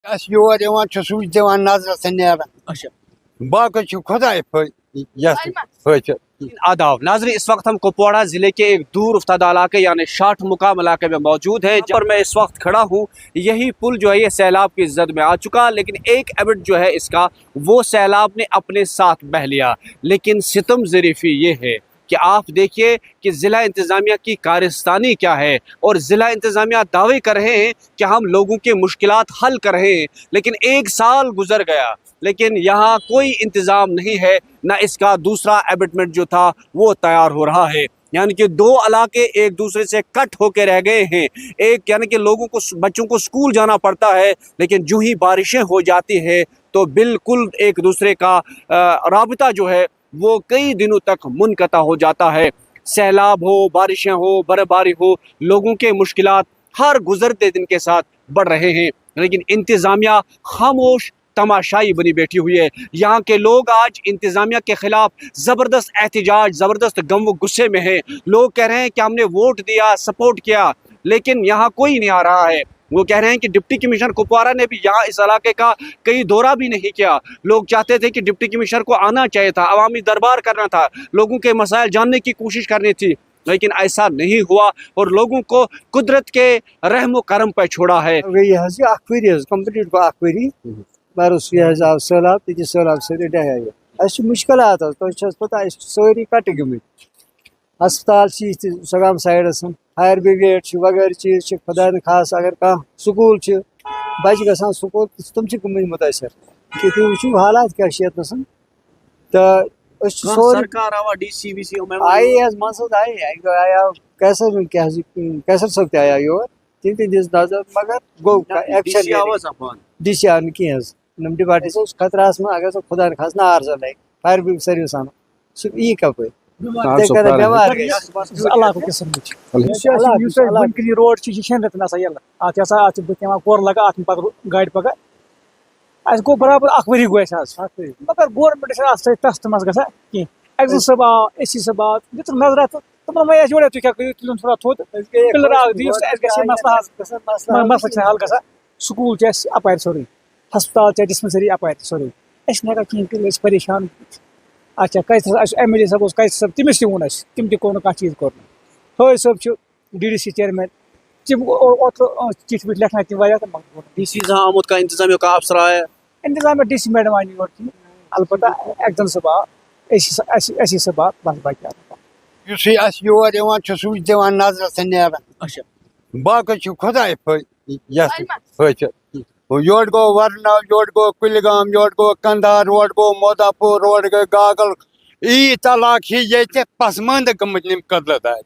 Us your یوان چھُ سُے دِوان نظرس نیران اچھا باقی چھُ خۄداے یس فٲصل آداب ناظرین، اس وقت ہم کپواڑہ ضلع کے ایک دور افتادہ علاقے یعنی 60 مقام علاقے میں موجود ہے، جہاں پر میں اس وقت کھڑا ہوں۔ یہی پل جو ہے یہ سیلاب کی زد میں آ چکا، لیکن ایک ایبٹ جو ہے اس کا وہ سیلاب نے اپنے ساتھ بہہ لیا۔ لیکن ستم ظریفی یہ ہے کہ آپ دیکھیے کہ ضلع انتظامیہ کی کارستانی کیا ہے، اور ضلع انتظامیہ دعوے کر رہے ہیں کہ ہم لوگوں کے مشکلات حل کر رہے ہیں، لیکن ایک سال گزر گیا لیکن یہاں کوئی انتظام نہیں ہے، نہ اس کا دوسرا ایبٹمنٹ جو تھا وہ تیار ہو رہا ہے۔ یعنی کہ دو علاقے ایک دوسرے سے کٹ ہو کے رہ گئے ہیں۔ ایک یعنی کہ لوگوں کو بچوں کو سکول جانا پڑتا ہے، لیکن جو ہی بارشیں ہو جاتی ہے تو بالکل ایک دوسرے کا رابطہ جو ہے وہ کئی دنوں تک منقطع ہو جاتا ہے۔ سیلاب ہو، بارشیں ہو، برف باری ہو، لوگوں کے مشکلات ہر گزرتے دن کے ساتھ بڑھ رہے ہیں، لیکن انتظامیہ خاموش تماشائی بنی بیٹھی ہوئی ہے۔ یہاں کے لوگ آج انتظامیہ کے خلاف زبردست احتجاج، زبردست غم و غصے میں ہیں۔ لوگ کہہ رہے ہیں کہ ہم نے ووٹ دیا، سپورٹ کیا، لیکن یہاں کوئی نہیں آ رہا ہے۔ وہ کہہ رہے ہیں کہ ڈپٹی کمشنر کپوارہ نے بھی یہاں اس علاقے کا کئی دورہ بھی نہیں کیا۔ لوگ چاہتے تھے کہ ڈپٹی کمشنر کو آنا چاہیے تھا، عوامی دربار کرنا تھا، لوگوں کے مسائل جاننے کی کوشش کرنی تھی، لیکن ایسا نہیں ہوا اور لوگوں کو قدرت کے رحم و کرم پہ چھوڑا ہے۔ کمپلیٹ برس یہ آو سہلاب تھی سہلاب سی ڈہے اس مشکلات تھی پتہ ساری کٹ گمت ہسپتال سگام سائڈس فائر بریگیڈ وغیرہ چیز خدا نخواست اگر کھانا سکول بچہ گھان سکول تم گمت متاثر کہ تھی وچو حالات کیا یتنس تو سوری آئی حظ منصد آیا کیسر صٲب تہِ آیا یور تم تہِ دِژ نظر مگر گو ایکشن ڈی سی آو نہٕ حظ ڈپارٹمنٹ سے خطرہ من اگر سو خدا نخواست نار زن لگے فائر بریگیڈ سروس آنو سہ یی کپٲرۍ بیمار روڈ شین رتن آسان یل ات بتان کور لگا ات گاڑی پکان اس گو برابر اخ ؤری گو مگر گورمنٹ ات تست مز گا کی ایگزل صٲب آو اے سی صٲب آو دِژ نظرہ تمن وۄنۍ یورے تُہۍ کیٛاہ کٔرِو تُلِن تھوڑا تھوٚد پِلر اکھ دِیِو اَسہِ گژھِ مسلہٕ چھُ حل گژھان سکوٗل چھُ اَسہِ اَپارِ سورُے ہسپتال چھِ ڈسپنسری اَپارِ سورُے أسۍ چھِنہٕ ہٮ۪کان کِہیٖنۍ کٔرِتھ أسۍ چھِ پریشان اچھا کیسر ایم ایل اے صٲب اوس کیسر صٲب تٔمِس تہِ ووٚن اَسہِ تِم تہِ کوٚر نہٕ کانٛہہ چیٖز کوٚر نہٕ حٲج صٲب چھُ ڈی ڈی سی چیئرمین تِم اوترٕ چِٹھۍ وِٹھۍ لیکھنٲے تِم واریاہ تہٕ مگر ڈی سی جہاں آمد کا انتظامیہ کا افسر آیا انتظامیہ ڈی سی میڈم آئی یور کِہیٖنۍ البتہ ایگزل صٲب آو اے سی صٲب آو بس باقٕے یُس یہِ اَسہِ یور یِوان چھُ سُے دِوان نظرس نیران اچھا باقی چھُ خۄداے یس فٲصل یور گوٚو ورنا یور گوٚو کُلگام یور گوٚو کندھار روڈ گوٚو مودا پوٗر روڈ گٔے گاگل ییٖتۍ علاقہٕ چھِ ییٚتہِ پسماندٕ گٔمٕتۍ یِم قدلہٕ دارِ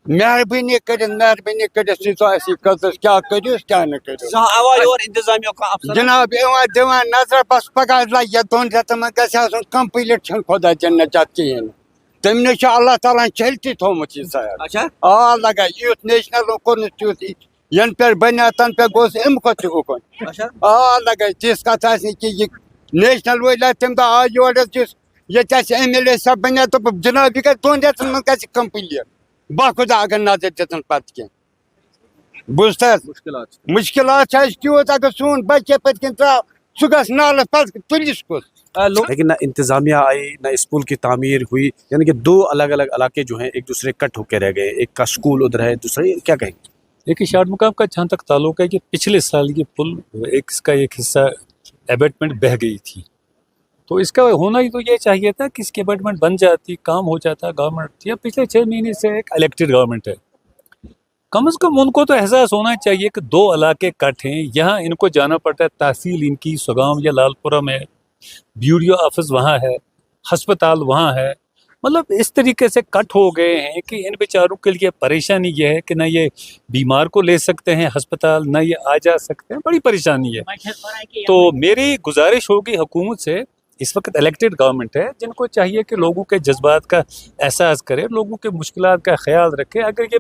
مہربٲنی کٔرِتھ دِژو اَسہِ یہِ قدرت کیٛاہ کٔرِو کیٛاہ نہٕ کٔرِو جناب یِوان دِوان نظرہ بس پگاہ لگہِ یتھ 2 رٮ۪تن منٛز گژھِ آسُن کمپلیٖٹ چھُنہٕ خۄدا جنت اتھ کِہیٖنۍ نہٕ تٔمۍ نٕے چھُ اللہ تعالیٰ ہن چھٔلتھٕے تھوٚومُت یہِ سایڈ آ لگا یُتھ نیشنلو کوٚر نہٕ تیُتھ ین پٮ۪ٹھ بنیو تن پٮ۪ٹھ گوٚژھ امہِ کھۄتہٕ تہِ اُکُن آ لگا تِژھ کتھ آسہِ نہٕ کہِ یہِ نیشنل وٲلۍ آسہِ تمہِ دۄہ آو یور حظ یُس ییٚتہِ آسہِ ایم ایل اے صٲب بنیو دوٚپُکھ جناب یہِ گژھِ 2 رٮ۪تن منٛز گژھِ کمپلیٖٹ باخدا اگر نظر دِژن پتہٕ کینٛہہ بوٗزتھٕ حظ مُشکلات چھِ اَسہِ تیوٗت اگر سون بچہِ پٔتۍ کِنۍ درٛاو سُہ گژھِ نالس پتہٕ تُلِس کُس لیکن نہ انتظامیہ آئی نہ اس پل کی تعمیر ہوئی، یعنی کہ دو الگ الگ علاقے جو ہیں ایک دوسرے کٹ ہو کے رہ گئے، ایک کا سکول ادھر ہے دوسرا کیا کہیں گے؟ دیکھیے 60 مقام کا جہاں تک تعلق ہے کہ پچھلے سال یہ پل اس کا ایک حصہ ایبٹمنٹ بہہ گئی تھی، تو اس کا ہونا ہی تو یہ چاہیے تھا کہ اس کی ایبٹمنٹ بن جاتی، کام ہو جاتا۔ گورنمنٹ یا پچھلے 6 مہینے سے ایک الیکٹڈ گورنمنٹ ہے، کم از کم ان کو تو احساس ہونا چاہیے کہ 2 علاقے کٹ ہیں، یہاں ان کو جانا پڑتا ہے، تحصیل ان کی سگام یا لال پورہ میں، BDO آفس وہاں ہے، ہسپتال وہاں ہے، مطلب اس طریقے سے کٹ ہو گئے ہیں کہ ان بیچاروں کے لیے پریشانی یہ ہے کہ نہ یہ بیمار کو لے سکتے ہیں ہسپتال، نہ یہ آ جا سکتے ہیں، بڑی پریشانی ہے۔ تو میری گزارش ہوگی حکومت سے، اس وقت الیکٹڈ گورنمنٹ ہے، جن کو چاہیے کہ لوگوں کے جذبات کا احساس کرے، لوگوں کے مشکلات کا خیال رکھے۔ اگر یہ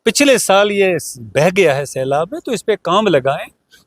پچھلے سال یہ بہہ گیا ہے سیلاب میں تو اس پہ کام لگائیں،